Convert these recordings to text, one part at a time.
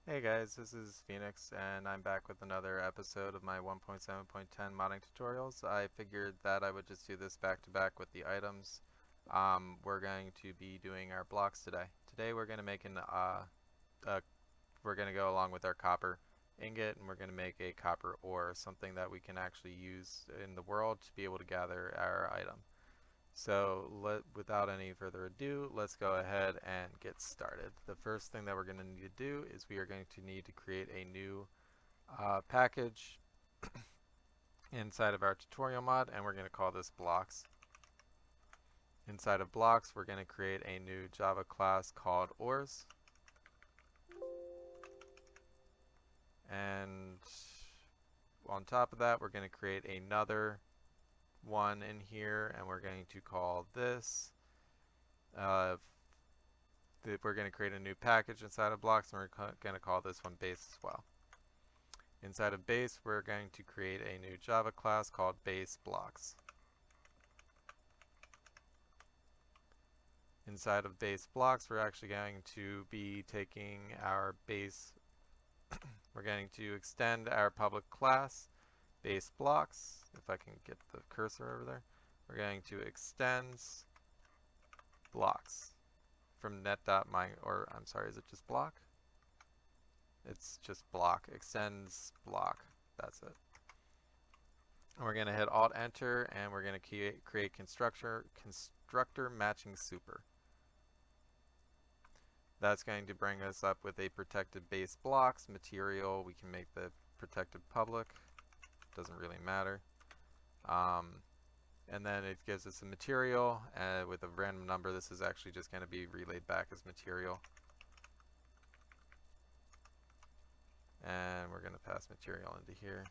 Hey guys, this is Phoenix and I'm back with another episode of my 1.7.10 modding tutorials. I figured that I would just do this back to back with the items. We're going to be doing our blocks today. Today we're going to make we're going to go along with our copper ingot and we're going to make a copper ore, something that we can actually use in the world to be able to gather our item. So without any further ado, let's go ahead and get started. The first thing that we're going to need to do is we are going to need to create a new package inside of our tutorial mod, and we're going to call this blocks. Inside of blocks, we're going to create a new Java class called ores. And on top of that, we're going to create another one in here, and we're going to call this we're going to create a new package inside of blocks, and we're going to call this one base as well. Inside of base, we're going to create a new Java class called base blocks. Inside of base blocks, we're actually going to be taking our base, we're going to extend our public class base blocks. If I can get the cursor over there, we're going to extend blocks from net.my, or I'm sorry, is it just block? It's just block, extends block, that's it. And we're going to hit Alt Enter and we're going to create constructor matching super. That's going to bring us up with a protected base blocks material. We can make the protected public, doesn't really matter. And then it gives us a material with a random number. This is actually just going to be relayed back as material. And we're going to pass material into here.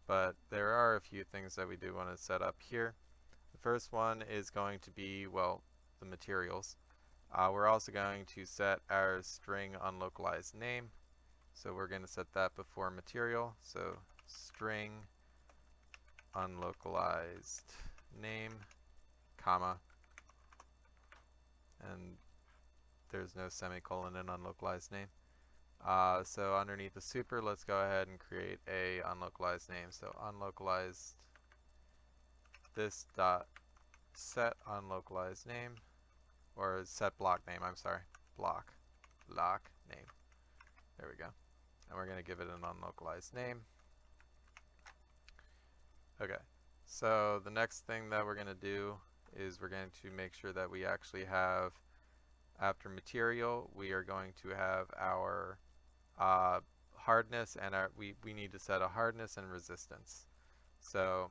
But there are a few things that we do want to set up here. The first one is going to be, well, the materials. We're also going to set our string unlocalized name. So we're going to set that before material. So string unlocalized name, comma, and there's no semicolon in unlocalized name. So underneath the super, let's go ahead and create a unlocalized name. So unlocalized this dot set unlocalized name, or set block name, I'm sorry, block name. There we go. And we're going to give it an unlocalized name. Okay, so the next thing that we're going to do is we're going to make sure that we actually have, after material, we are going to have our hardness, and we need to set a hardness and resistance. So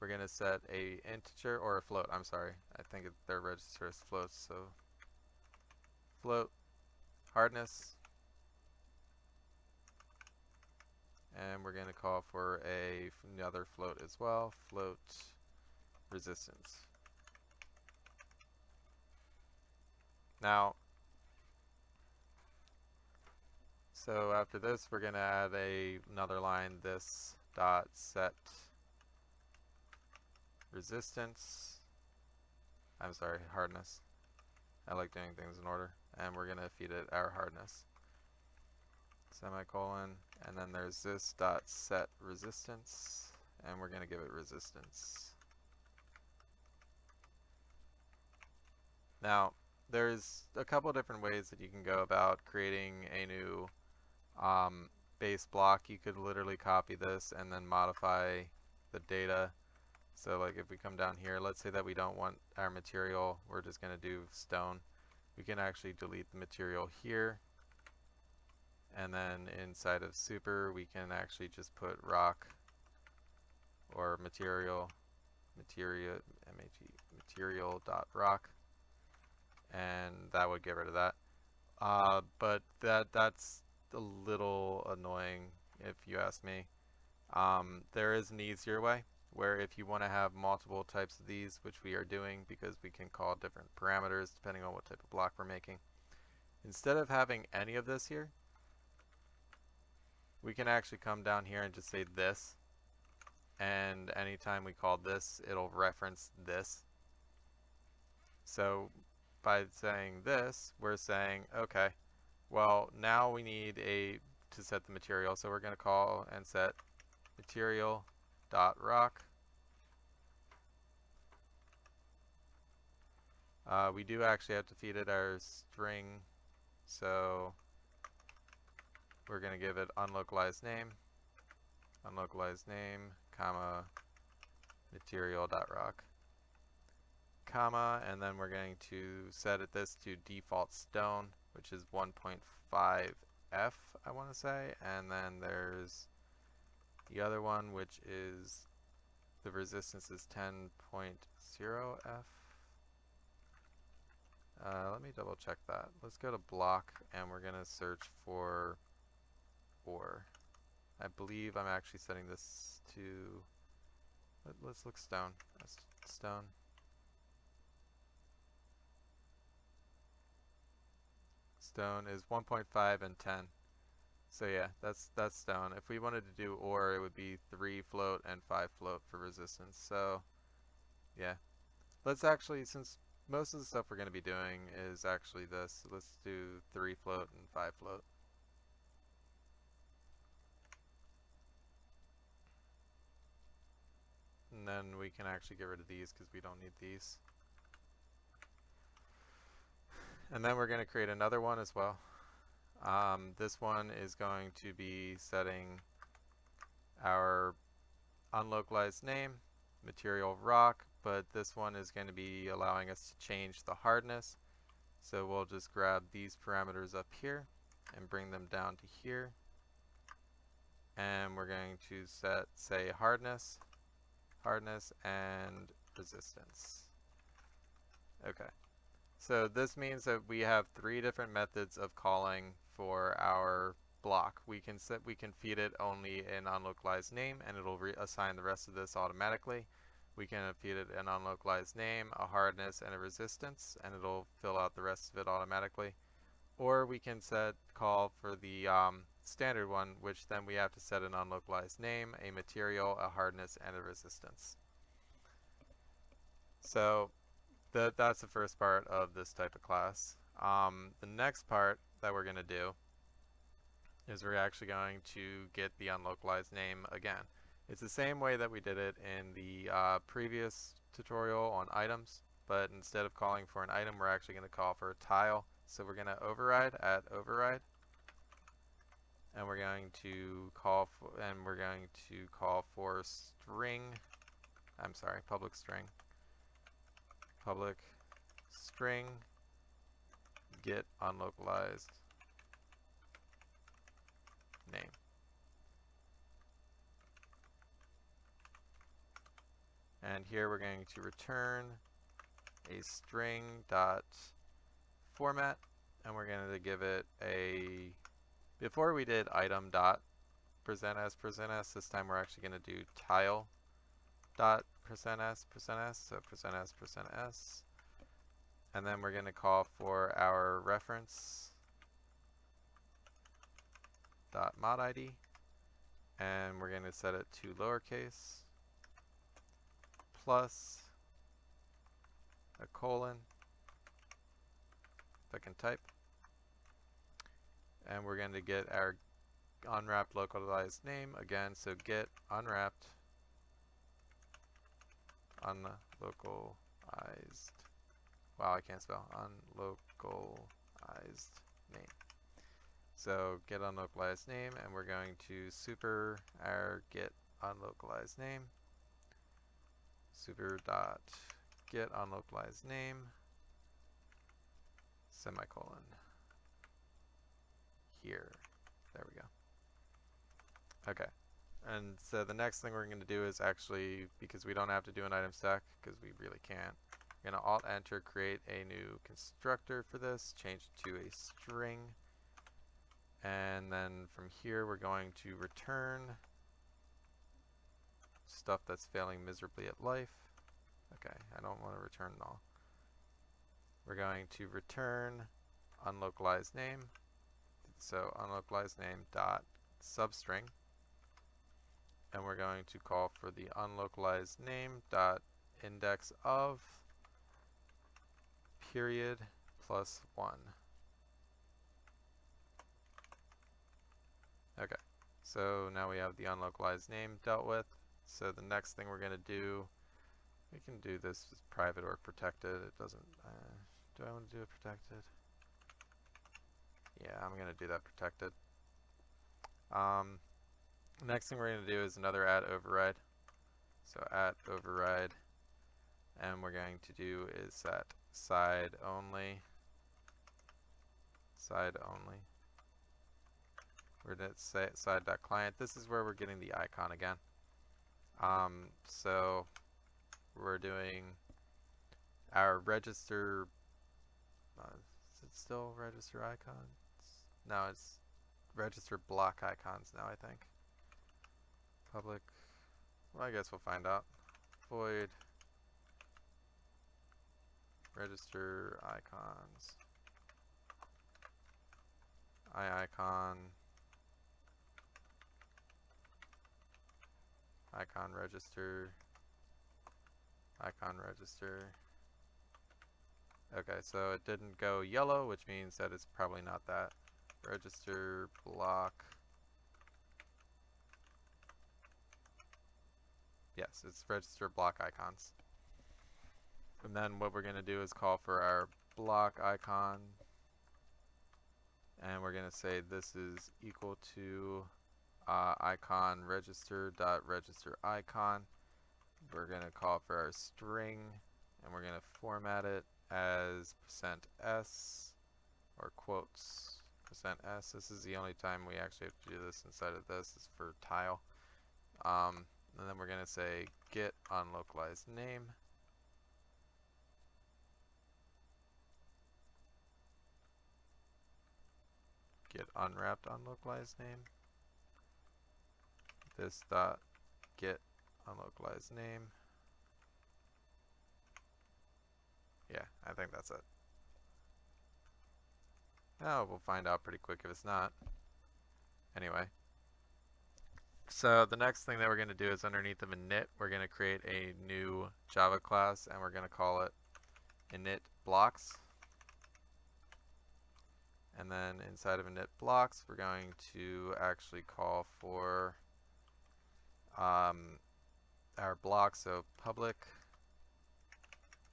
we're going to set a integer, or a float, I'm sorry. I think they're registered as floats, so float hardness. And we're going to call for another float as well, float resistance. Now, so after this, we're going to add another line, this dot set resistance. I'm sorry, hardness. I like doing things in order. And we're going to feed it our hardness. Semicolon, and then there's this dot set resistance, and we're going to give it resistance. Now, there's a couple different ways that you can go about creating a new base block. You could literally copy this and then modify the data. So like if we come down here, let's say that we don't want our material, we're just going to do stone. We can actually delete the material here. And then inside of super, we can actually just put rock or material dot rock, and that would get rid of that. But that's a little annoying if you ask me. There is an easier way where if you want to have multiple types of these, which we are doing because we can call different parameters depending on what type of block we're making. Instead of having any of this here, we can actually come down here and just say this, and anytime we call this, it'll reference this. So by saying this, we're saying, okay, Well, now we need to set the material, so we're going to call and set material.rock. We do actually have to feed it our string, so we're going to give it unlocalized name, comma, material.rock, comma, and then we're going to set this to default stone, which is 1.5F, I want to say, and then there's the other one, which is the resistance is 10.0F. Let me double check that. Let's go to block, and we're going to search for ore. I believe I'm actually setting this to, let's look stone. That's stone. Stone is 1.5 and 10. So yeah, that's stone. If we wanted to do ore, it would be 3 float and 5 float for resistance. So yeah, let's actually, since most of the stuff we're going to be doing is actually this, let's do 3 float and 5 float. And then we can actually get rid of these because we don't need these. And then we're going to create another one as well. This one is going to be setting our unlocalized name, material rock, but this one is going to be allowing us to change the hardness. So we'll just grab these parameters up here and bring them down to here. And we're going to set, say, hardness, and resistance. Okay. So this means that we have 3 different methods of calling for our block. We can feed it only an unlocalized name, and it'll assign the rest of this automatically. We can feed it an unlocalized name, a hardness, and a resistance, and it'll fill out the rest of it automatically. Or we can call for the standard one, which then we have to set an unlocalized name, a material, a hardness, and a resistance. So that's the first part of this type of class. The next part that we're going to do is we're actually going to get the unlocalized name again. It's the same way that we did it in the previous tutorial on items, but instead of calling for an item, we're actually going to call for a tile. So we're going to override at override, and we're going to call for string. I'm sorry, public string get unlocalized name. And here we're going to return a string dot format, and we're going to give it a, before we did item dot present as, this time we're actually going to do tile dot present as, so present as, and then we're going to call for our reference dot mod ID, and we're going to set it to lowercase plus a colon, if I can type, and we're going to get our unwrapped localized name again, so get unwrapped unlocalized, wow, I can't spell, unlocalized name. So get unlocalized name, and we're going to super our get unlocalized name, super dot get unlocalized name, semicolon, here. There we go. Okay. And so the next thing we're going to do is actually, because we don't have to do an item stack, because we really can't, we're going to Alt-Enter, create a new constructor for this, change it to a string, and then from here we're going to return stuff that's failing miserably at life. Okay, I don't want to return null. We're going to return unlocalized name, so unlocalized name dot substring, and we're going to call for the unlocalized name dot index of period plus 1. Okay, so now we have the unlocalized name dealt with. So the next thing we're going to do, we can do this as private or protected. It doesn't, do I want to do it protected? Yeah, I'm going to do that protected. Next thing we're going to do is another add override. So add override, and we're going to do is set side only. Side only. We're going to say side.client. This is where we're getting the icon again. So we're doing our register. Is it still register icons? No, it's register block icons now, I think. Public. Well, I guess we'll find out. Void register icons. iIcon. Icon register. Icon register. Okay, so it didn't go yellow, which means that it's probably not that. Register block. Yes, it's register block icons. And then what we're going to do is call for our block icon. And we're going to say this is equal to icon register icon. We're going to call for our string, and we're going to format it as %s or quotes %s. This is the only time we actually have to do this inside of this is for tile. And then we're going to say get unlocalized name. Get unwrapped unlocalized name. This dot get unlocalized name. Yeah, I think that's it. Oh, we'll find out pretty quick if it's not. Anyway. So the next thing that we're going to do is underneath of init, we're going to create a new Java class, and we're going to call it init blocks. And then inside of init blocks, we're going to actually call for our block, so public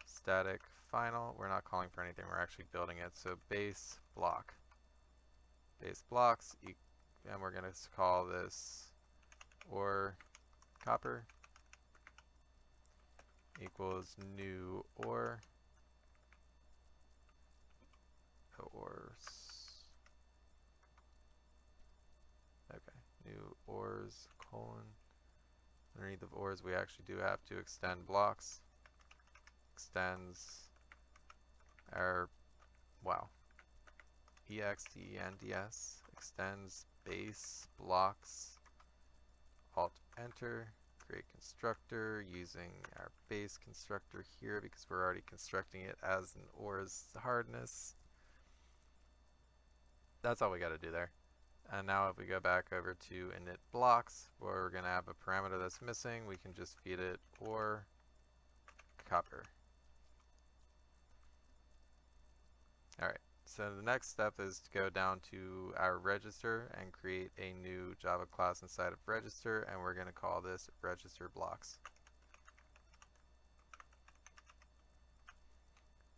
static final. We're not calling for anything, we're actually building it. So base block. Base blocks, and we're going to call this or copper equals new or okay, new ors colon. Underneath of ors, we actually do have to extend blocks. Extends our, wow, extends extends base blocks, alt enter, create constructor using our base constructor here because we're already constructing it as an ors hardness. That's all we got to do there. And now if we go back over to init blocks, where we're going to have a parameter that's missing, we can just feed it or copper. Alright, so the next step is to go down to our register and create a new Java class inside of register, and we're going to call this register blocks.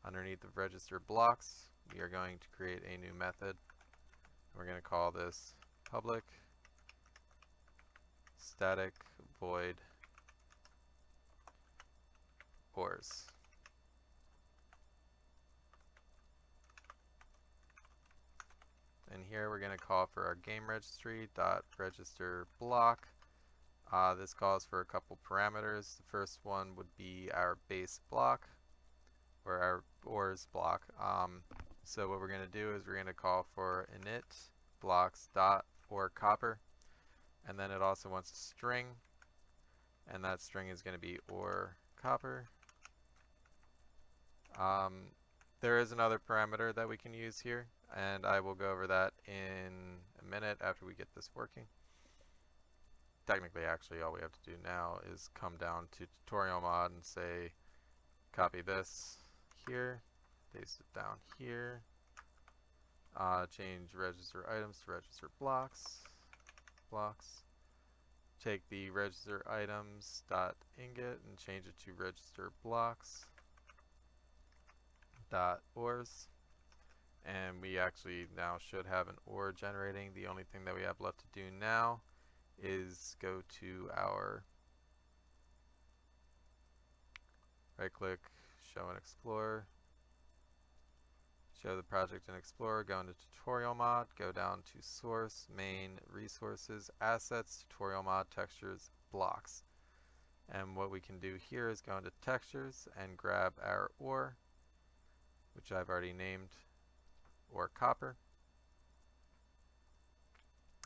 Underneath the register blocks, we are going to create a new method. We're going to call this public static void ors. And here we're going to call for our game registry dot register block. This calls for a couple parameters. The first one would be our base block or our ors block. So what we're going to do is we're going to call for init blocks dot or copper, and then it also wants a string, and that string is going to be or copper. There is another parameter that we can use here, and I will go over that in a minute after we get this working. Technically, actually, all we have to do now is come down to tutorial mod and say copy this here, paste it down here, change register items to register blocks, blocks. Take the register items dot inget and change it to register blocks dot ors. And we actually now should have an OR generating. The only thing that we have left to do now is go to our right click, show in Explorer, show the project in Explorer, go into tutorial mod, go down to source, main, resources, assets, tutorial mod, textures, blocks. And what we can do here is go into textures and grab our OR, which I've already named OR copper.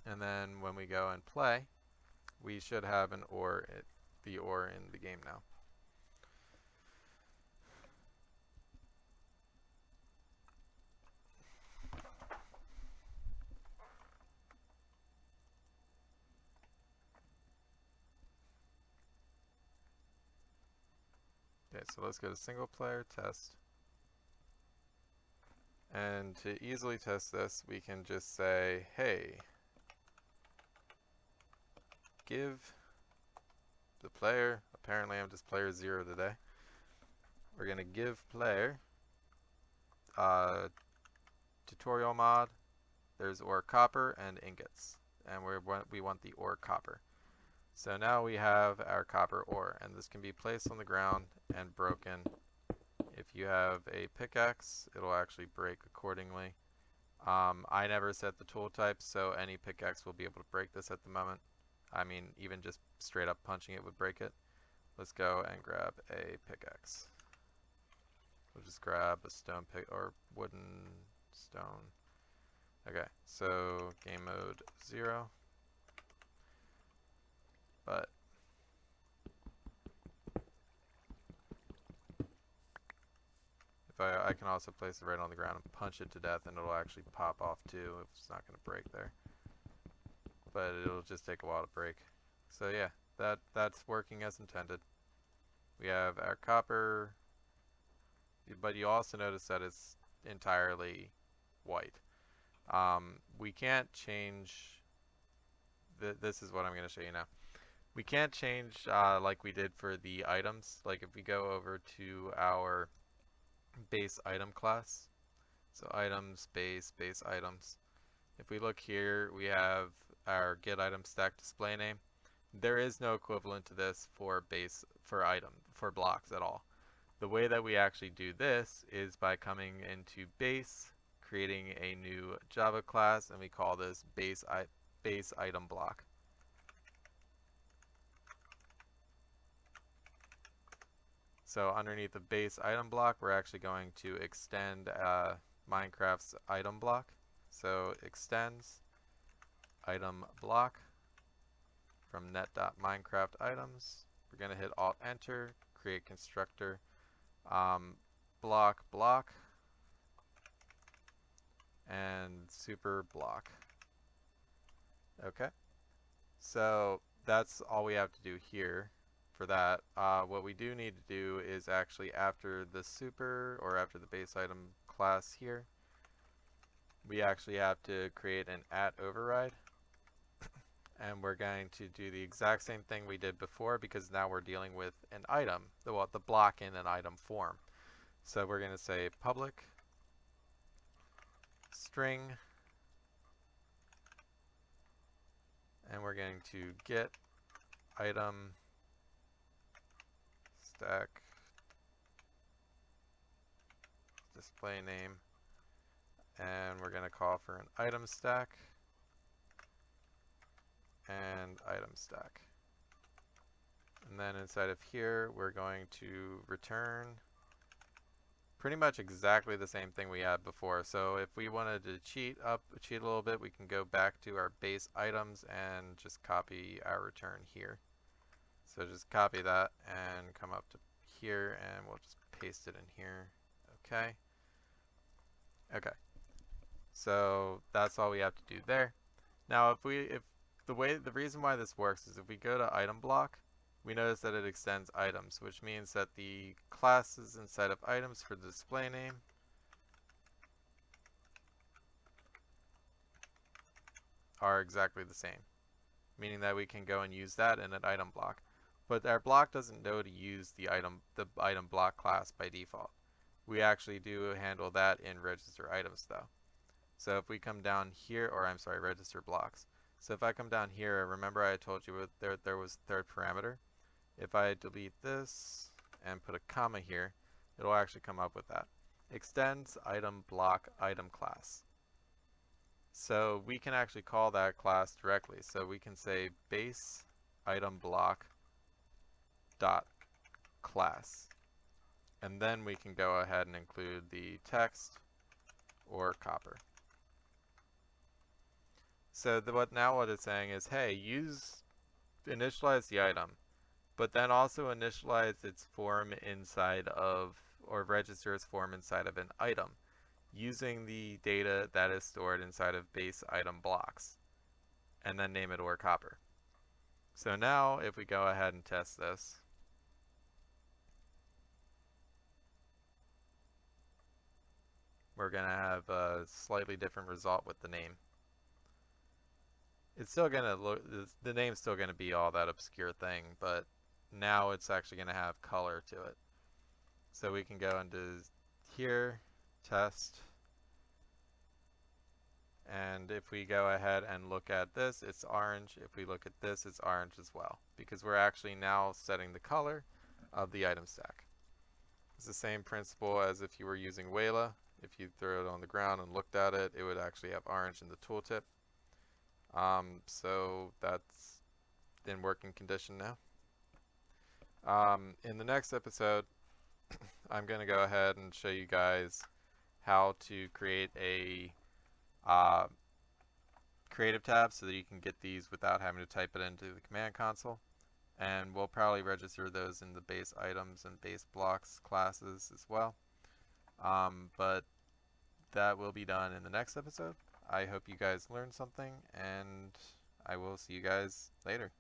And then when we go and play, we should have an OR, the OR in the game now. Okay, so let's go to single player test. And to easily test this, we can just say, hey, give the player, apparently I'm just player 0 today, we're going to give player tutorial mod, there's OR copper and ingots, and we want the OR copper. So now we have our copper ore, and this can be placed on the ground and broken. If you have a pickaxe, it'll actually break accordingly. I never set the tool type, so any pickaxe will be able to break this at the moment. I mean, even just straight up punching it would break it. Let's go and grab a pickaxe. We'll just grab a stone pick or wooden stone. Okay, so game mode 0. But if I can also place it right on the ground and punch it to death, and it'll actually pop off too if it's not going to break there. But it'll just take a while to break. So yeah, that's working as intended. We have our copper, but you also notice that it's entirely white. We can't change, this is what I'm going to show you now. We can't change like we did for the items. Like if we go over to our base item class, so items, base items. If we look here, we have our get item stack display name. There is no equivalent to this for for blocks at all. The way that we actually do this is by coming into base, creating a new Java class, and we call this base item block. So underneath the base item block, we're actually going to extend Minecraft's item block. So extends item block from net.minecraft items. We're going to hit Alt Enter, create constructor, block, and super block. Okay, so that's all we have to do here. For that, what we do need to do is actually after the super or after the base item class here, we actually have to create an @override, and we're going to do the exact same thing we did before because now we're dealing with an item, the block in an item form. So we're going to say public string, and we're going to get item stack display name, and we're going to call for an item stack and item stack. And then inside of here, we're going to return pretty much exactly the same thing we had before. So if we wanted to cheat a little bit, we can go back to our base items and just copy our return here. So just copy that and come up to here, and we'll just paste it in here. Okay. Okay. So that's all we have to do there. Now, the reason why this works is if we go to item block, we notice that it extends items, which means that the classes inside of items for the display name are exactly the same. meaning that we can go and use that in an item block. But our block doesn't know to use the item block class by default. We actually do handle that in register items though. So if we come down here, or I'm sorry, register blocks. So if I come down here, remember I told you there was third parameter. If I delete this and put a comma here, it'll actually come up with that. Extends item block item class. So we can actually call that class directly. So we can say base item block dot class. And then we can go ahead and include the text or copper. So what it's saying is, hey, initialize the item, but then also initialize its form inside of, or register its form inside of an item, using the data that is stored inside of base item blocks, and then name it or copper. So now if we go ahead and test this, we're going to have a slightly different result with the name. It's still going to look, the name's still going to be all that obscure thing, but now it's actually going to have color to it. So we can go into here, test, and if we go ahead and look at this, it's orange. If we look at this, it's orange as well, because we're actually now setting the color of the item stack. It's the same principle as if you were using Wayla. If you throw it on the ground and looked at it, it would actually have orange in the tooltip. So that's in working condition now. In the next episode, I'm going to go ahead and show you guys how to create a creative tab so that you can get these without having to type it into the command console. And we'll probably register those in the base items and base blocks classes as well. But that will be done in the next episode. I hope you guys learned something, and I will see you guys later.